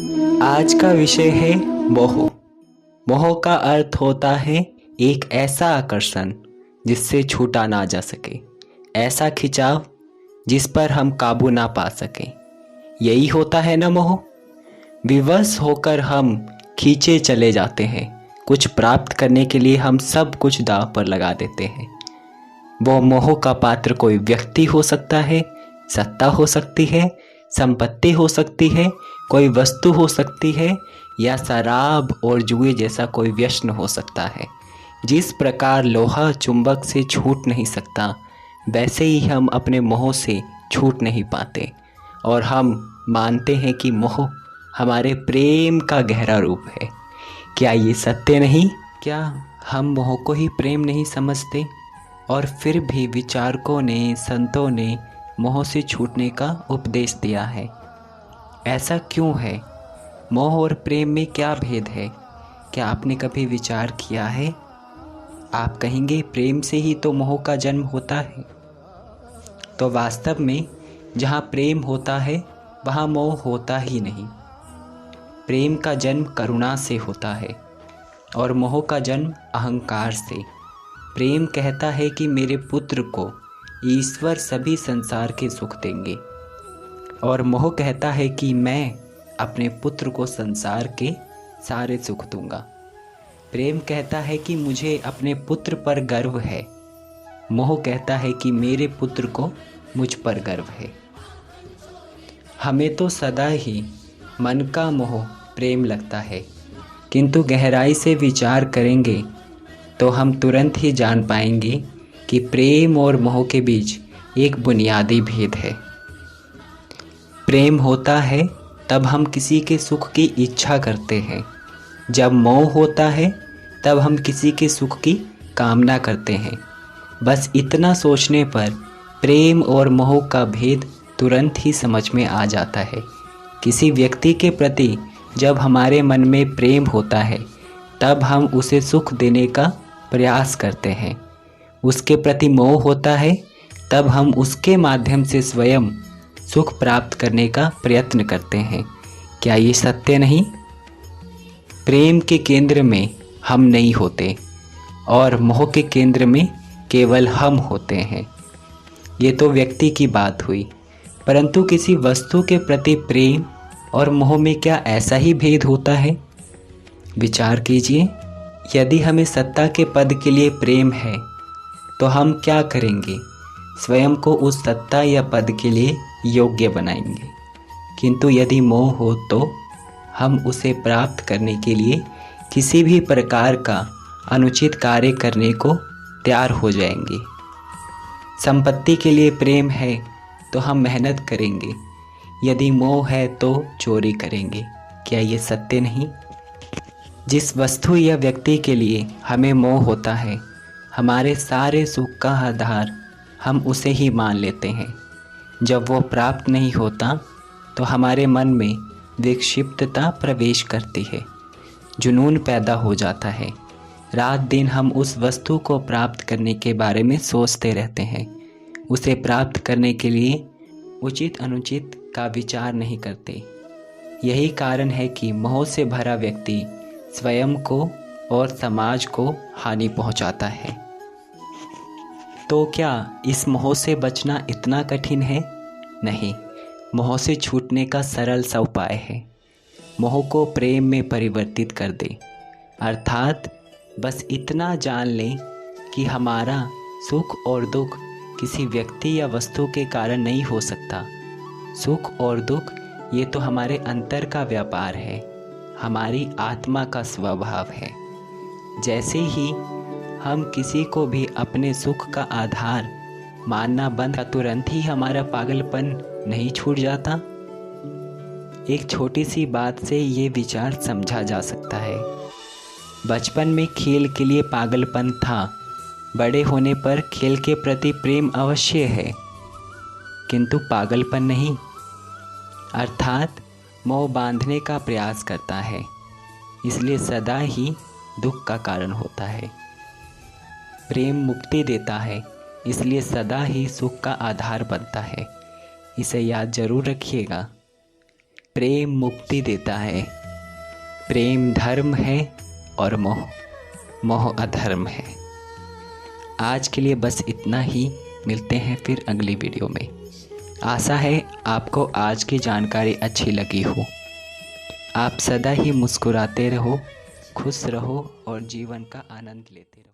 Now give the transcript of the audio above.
आज का विषय है मोह। मोह का अर्थ होता है एक ऐसा आकर्षण जिससे छूटा ना जा सके, ऐसा खिंचाव जिस पर हम काबू ना पा सकें। यही होता है ना मोह। विवश होकर हम खींचे चले जाते हैं। कुछ प्राप्त करने के लिए हम सब कुछ दांव पर लगा देते हैं। वो मोह का पात्र कोई व्यक्ति हो सकता है, सत्ता हो सकती है, संपत्ति हो सकती है, कोई वस्तु हो सकती है, या शराब और जुए जैसा कोई व्यसन हो सकता है। जिस प्रकार लोहा चुंबक से छूट नहीं सकता, वैसे ही हम अपने मोह से छूट नहीं पाते। और हम मानते हैं कि मोह हमारे प्रेम का गहरा रूप है। क्या ये सत्य नहीं? क्या हम मोह को ही प्रेम नहीं समझते? और फिर भी विचारकों ने, संतों ने मोह से छूटने का उपदेश दिया है। ऐसा क्यों है? मोह और प्रेम में क्या भेद है? क्या आपने कभी विचार किया है? आप कहेंगे प्रेम से ही तो मोह का जन्म होता है। तो वास्तव में जहाँ प्रेम होता है वहाँ मोह होता ही नहीं। प्रेम का जन्म करुणा से होता है और मोह का जन्म अहंकार से। प्रेम कहता है कि मेरे पुत्र को ईश्वर सभी संसार के सुख देंगे, और मोह कहता है कि मैं अपने पुत्र को संसार के सारे सुख दूंगा। प्रेम कहता है कि मुझे अपने पुत्र पर गर्व है। मोह कहता है कि मेरे पुत्र को मुझ पर गर्व है। हमें तो सदा ही मन का मोह प्रेम लगता है, किंतु गहराई से विचार करेंगे तो हम तुरंत ही जान पाएंगे कि प्रेम और मोह के बीच एक बुनियादी भेद है। प्रेम होता है तब हम किसी के सुख की इच्छा करते हैं। जब मोह होता है तब हम किसी के सुख की कामना करते हैं। बस इतना सोचने पर प्रेम और मोह का भेद तुरंत ही समझ में आ जाता है। किसी व्यक्ति के प्रति जब हमारे मन में प्रेम होता है तब हम उसे सुख देने का प्रयास करते हैं। उसके प्रति मोह होता है तब हम उसके माध्यम से स्वयं सुख प्राप्त करने का प्रयत्न करते हैं। क्या ये सत्य नहीं? प्रेम के केंद्र में हम नहीं होते और मोह के केंद्र में केवल हम होते हैं। ये तो व्यक्ति की बात हुई, परंतु किसी वस्तु के प्रति प्रेम और मोह में क्या ऐसा ही भेद होता है? विचार कीजिए। यदि हमें सत्ता के पद के लिए प्रेम है तो हम क्या करेंगे? स्वयं को उस सत्ता या पद के लिए योग्य बनाएंगे। किंतु यदि मोह हो तो हम उसे प्राप्त करने के लिए किसी भी प्रकार का अनुचित कार्य करने को तैयार हो जाएंगे। संपत्ति के लिए प्रेम है तो हम मेहनत करेंगे। यदि मोह है तो चोरी करेंगे। क्या ये सत्य नहीं? जिस वस्तु या व्यक्ति के लिए हमें मोह होता है, हमारे सारे सुख का आधार हम उसे ही मान लेते हैं। जब वो प्राप्त नहीं होता तो हमारे मन में विक्षिप्तता प्रवेश करती है, जुनून पैदा हो जाता है। रात दिन हम उस वस्तु को प्राप्त करने के बारे में सोचते रहते हैं। उसे प्राप्त करने के लिए उचित अनुचित का विचार नहीं करते। यही कारण है कि मोह से भरा व्यक्ति स्वयं को और समाज को हानि पहुंचाता है। तो क्या इस मोह से बचना इतना कठिन है? नहीं, मोह से छूटने का सरल सा उपाय है। मोह को प्रेम में परिवर्तित कर दे, अर्थात बस इतना जान लें कि हमारा सुख और दुख किसी व्यक्ति या वस्तु के कारण नहीं हो सकता। सुख और दुख ये तो हमारे अंतर का व्यापार है, हमारी आत्मा का स्वभाव है। जैसे ही हम किसी को भी अपने सुख का आधार मानना बंद कर, तुरंत ही हमारा पागलपन नहीं छूट जाता। एक छोटी सी बात से ये विचार समझा जा सकता है। बचपन में खेल के लिए पागलपन था, बड़े होने पर खेल के प्रति प्रेम अवश्य है, किंतु पागलपन नहीं। अर्थात मोह बांधने का प्रयास करता है, इसलिए सदा ही दुख का कारण होता है। प्रेम मुक्ति देता है, इसलिए सदा ही सुख का आधार बनता है। इसे याद जरूर रखिएगा। प्रेम मुक्ति देता है। प्रेम धर्म है और मोह मोह अधर्म है। आज के लिए बस इतना ही। मिलते हैं फिर अगली वीडियो में। आशा है आपको आज की जानकारी अच्छी लगी हो। आप सदा ही मुस्कुराते रहो, खुश रहो और जीवन का आनंद लेते रहो।